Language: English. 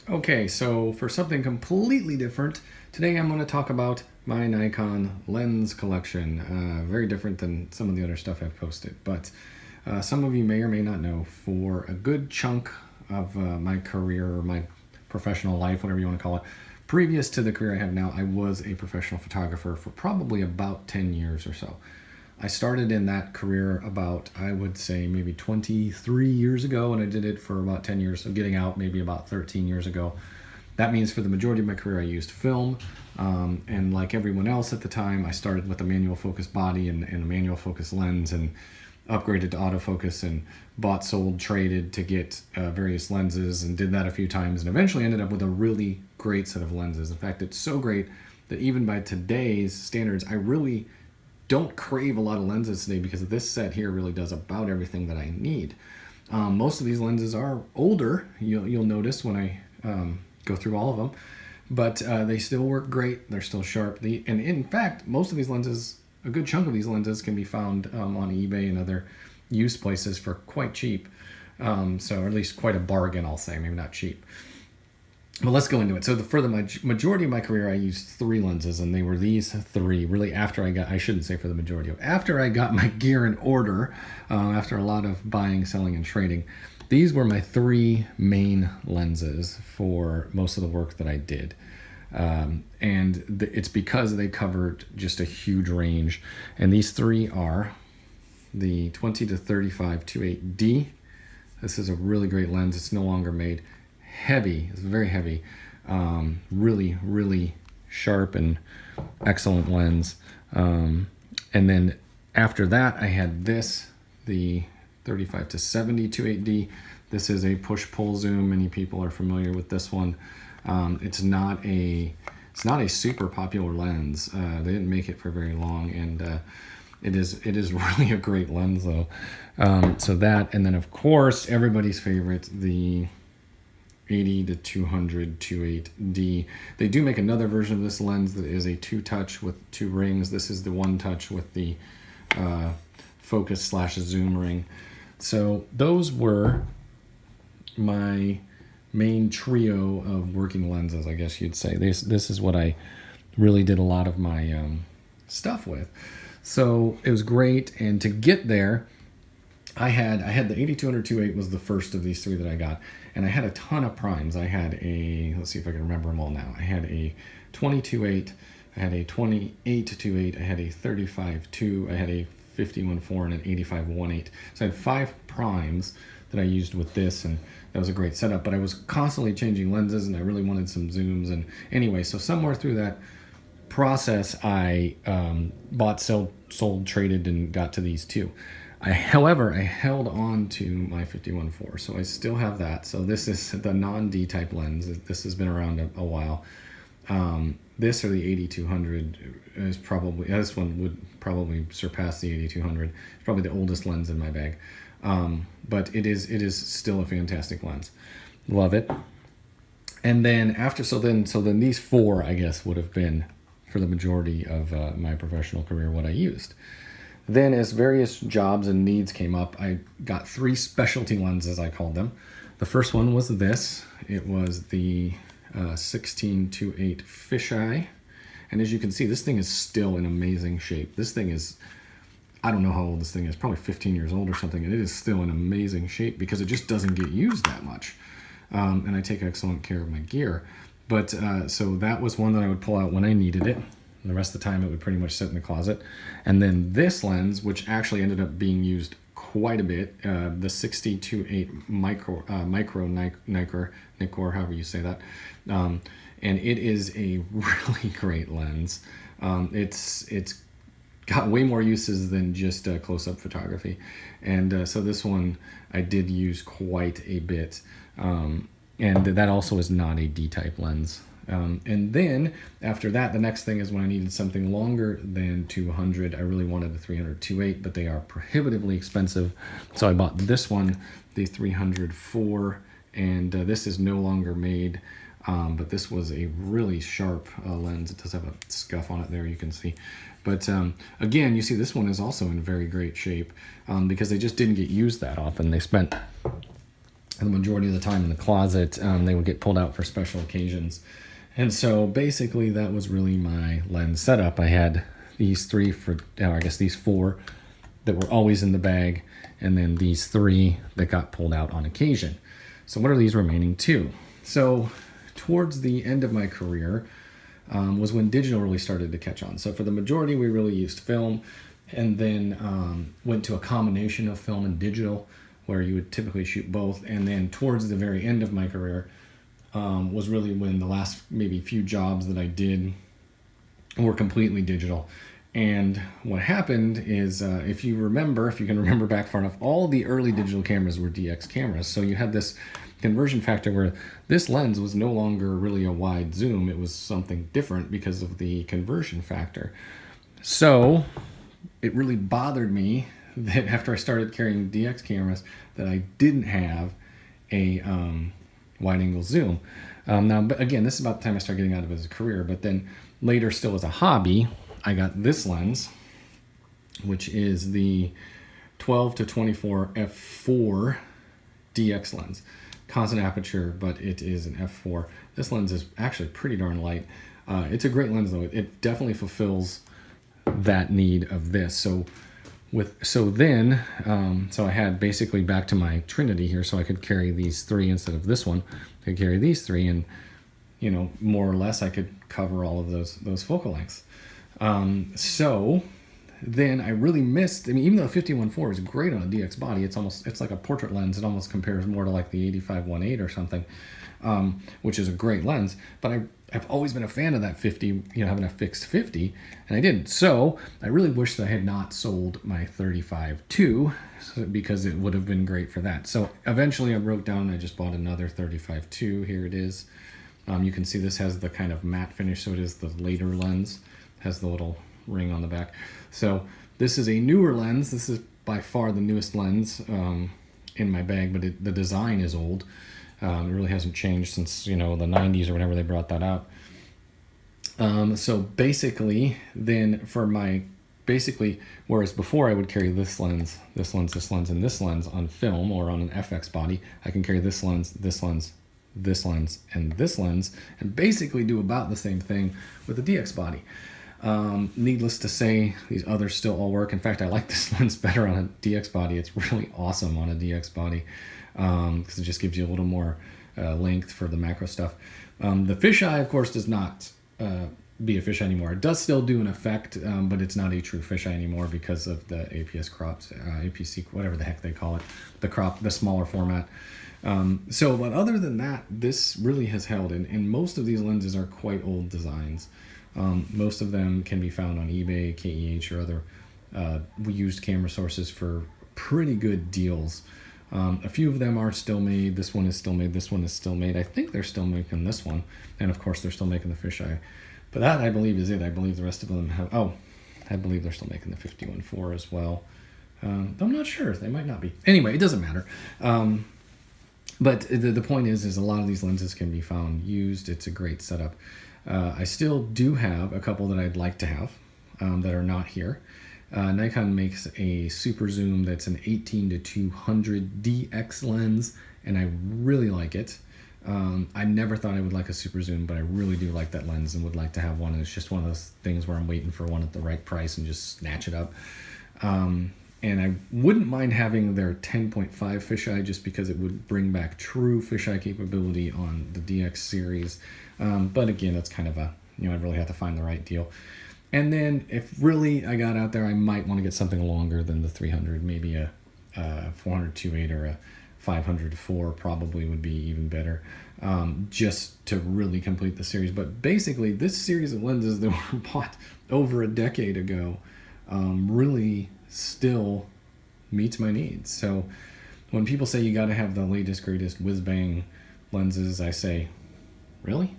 Okay, so for something completely different, today I'm going to talk about my Nikon lens collection. Very different than some of the other stuff I've posted, but some of you may or may not know, for a good chunk of my career or my professional life, whatever you want to call it, previous to the career I have now, I was a professional photographer for probably about 10 years or so. I started in that career about, I would say, maybe 23 years ago, and I did it for about 10 years, so getting out maybe about 13 years ago. That means for the majority of my career I used film, and like everyone else at the time, I started with a manual focus body and a manual focus lens, and upgraded to autofocus and bought, sold, traded to get various lenses, and did that a few times, and eventually ended up with a really great set of lenses. In fact, it's so great that even by today's standards, I really don't crave a lot of lenses today, because this set here really does about everything that I need. Most of these lenses are older, you'll notice when I go through all of them, but they still work great. They're still sharp. And in fact, most of these lenses, a good chunk of these lenses, can be found on eBay and other used places for quite cheap. So, or at least quite a bargain, I'll say, maybe not cheap. But let's go into it. So for the majority of my career, I used 3 lenses, and they were these 3. Really, after I shouldn't say for the majority of, after I got my gear in order, after a lot of buying, selling, and trading, these were my 3 main lenses for most of the work that I did. It's because they covered just a huge range. And these 3 are the 20 to 35 2.8D. This is a really great lens. It's no longer made. Heavy, it's very heavy, really sharp and excellent lens. And then after that, I had this, the 35 to 70 2.8D. This is a push-pull zoom. Many people are familiar with this one. It's not a super popular lens. They didn't make it for very long, and it is really a great lens though. So that, and then of course everybody's favorite, the 80 to 200 2.8D. They do make another version of this lens that is a 2-touch with 2 rings. This is the 1-touch with the focus / zoom ring. So those were my main trio of working lenses, I guess you'd say. This is what I really did a lot of my stuff with. So it was great, and to get there, I had the 8200 2.8 was the first of these 3 that I got, and I had a ton of primes. I had a, let's see if I can remember them all now. I had a 20-2.8, I had a 28-2.8, I had a 35-2, I had a 51-4, and an 85-1.8. So I had 5 primes that I used with this, and that was a great setup. But I was constantly changing lenses, and I really wanted some zooms. And anyway, so somewhere through that process, I bought, sold, traded, and got to these 2. However, I held on to my 51-4, so I still have that. So this is the non-D type lens. This has been around a while. This, or the 8200, is probably, this one would probably surpass the 8200. It's probably the oldest lens in my bag, but it is still a fantastic lens. Love it. And then after, so then these 4, I guess, would have been for the majority of my professional career what I used. Then as various jobs and needs came up, I got 3 specialty lenses, I called them. The first one was this. It was the 16-2.8 Fisheye. And as you can see, this thing is still in amazing shape. This thing is, I don't know how old this thing is, probably 15 years old or something, and it is still in amazing shape because it just doesn't get used that much. And I take excellent care of my gear. But so that was one that I would pull out when I needed it. The rest of the time it would pretty much sit in the closet. And then this lens, which actually ended up being used quite a bit, the 60-2.8 Micro Nikkor, however you say that. And it is a really great lens. It's got way more uses than just close-up photography. And so this one I did use quite a bit. And that also is not a D-type lens. And then after that, the next thing is when I needed something longer than 200. I really wanted a 300 2.8, but they are prohibitively expensive. So I bought this one, the 304, and this is no longer made. But this was a really sharp lens. It does have a scuff on it there, you can see. But again, you see this one is also in very great shape because they just didn't get used that often. They spent the majority of the time in the closet. They would get pulled out for special occasions. And so basically that was really my lens setup. I had these three I guess these four that were always in the bag, and then these three that got pulled out on occasion. So what are these remaining two? So towards the end of my career was when digital really started to catch on. So for the majority, we really used film, and then went to a combination of film and digital, where you would typically shoot both. And then towards the very end of my career was really when the last maybe few jobs that I did were completely digital. And what happened is, if you can remember back far enough, all the early digital cameras were DX cameras. So you had this conversion factor where this lens was no longer really a wide zoom. It was something different because of the conversion factor. So it really bothered me that after I started carrying DX cameras that I didn't have a wide angle zoom. Now, but again, this is about the time I started getting out of it as a career, but then later still as a hobby, I got this lens, which is the 12 to 24 f4 DX lens. Constant aperture, but it is an f4. This lens is actually pretty darn light. It's a great lens though. It definitely fulfills that need of this. So I had basically back to my Trinity here, so I could carry these three instead of this one. I could carry these three, and more or less I could cover all of those focal lengths. So then I really missed, even though the 51.4 is great on a DX body, it's like a portrait lens. It almost compares more to like the 85-1.8 or something, which is a great lens. But I've always been a fan of that 50, having a fixed 50, and I didn't. So I really wish that I had not sold my 35-2 because it would have been great for that. So eventually I broke down and I just bought another 35-2. Here it is. You can see this has the kind of matte finish, so it is the later lens. It has the little ring on the back. So this is a newer lens. This is by far the newest lens in my bag, but the design is old. It really hasn't changed since the 90s or whenever they brought that out. So basically, then whereas before I would carry this lens, and this lens on film or on an FX body, I can carry this lens, and this lens, and basically do about the same thing with the DX body. Needless to say, these others still all work. In fact, I like this lens better on a DX body. It's really awesome on a DX body because it just gives you a little more length for the macro stuff. The fisheye, of course, does not be a fisheye anymore. It does still do an effect, but it's not a true fisheye anymore because of the APS cropped, APC, whatever the heck they call it, the smaller format. But other than that, this really has held, and most of these lenses are quite old designs. Most of them can be found on eBay, KEH, or other used camera sources for pretty good deals. A few of them are still made. This one is still made. This one is still made. I think they're still making this one. And of course, they're still making the fisheye. But that, I believe, is it. I believe the rest of them have... Oh, I believe they're still making the 51.4 as well. I'm not sure. They might not be. Anyway, it doesn't matter. But the point is a lot of these lenses can be found used. It's a great setup. I still do have a couple that I'd like to have that are not here. Nikon makes a super zoom that's an 18 to 200 DX lens, and I really like it. I never thought I would like a super zoom, but I really do like that lens and would like to have one. And it's just one of those things where I'm waiting for one at the right price and just snatch it up. And I wouldn't mind having their 10.5 fisheye just because it would bring back true fisheye capability on the DX series. But again, it's kind of I'd really have to find the right deal. And then if really I got out there, I might want to get something longer than the 300, maybe a 400-2.8 or a 500-4 probably would be even better, just to really complete the series. But basically, this series of lenses that were bought over a decade ago really still meets my needs. So when people say you got to have the latest, greatest whiz-bang lenses, I say, really?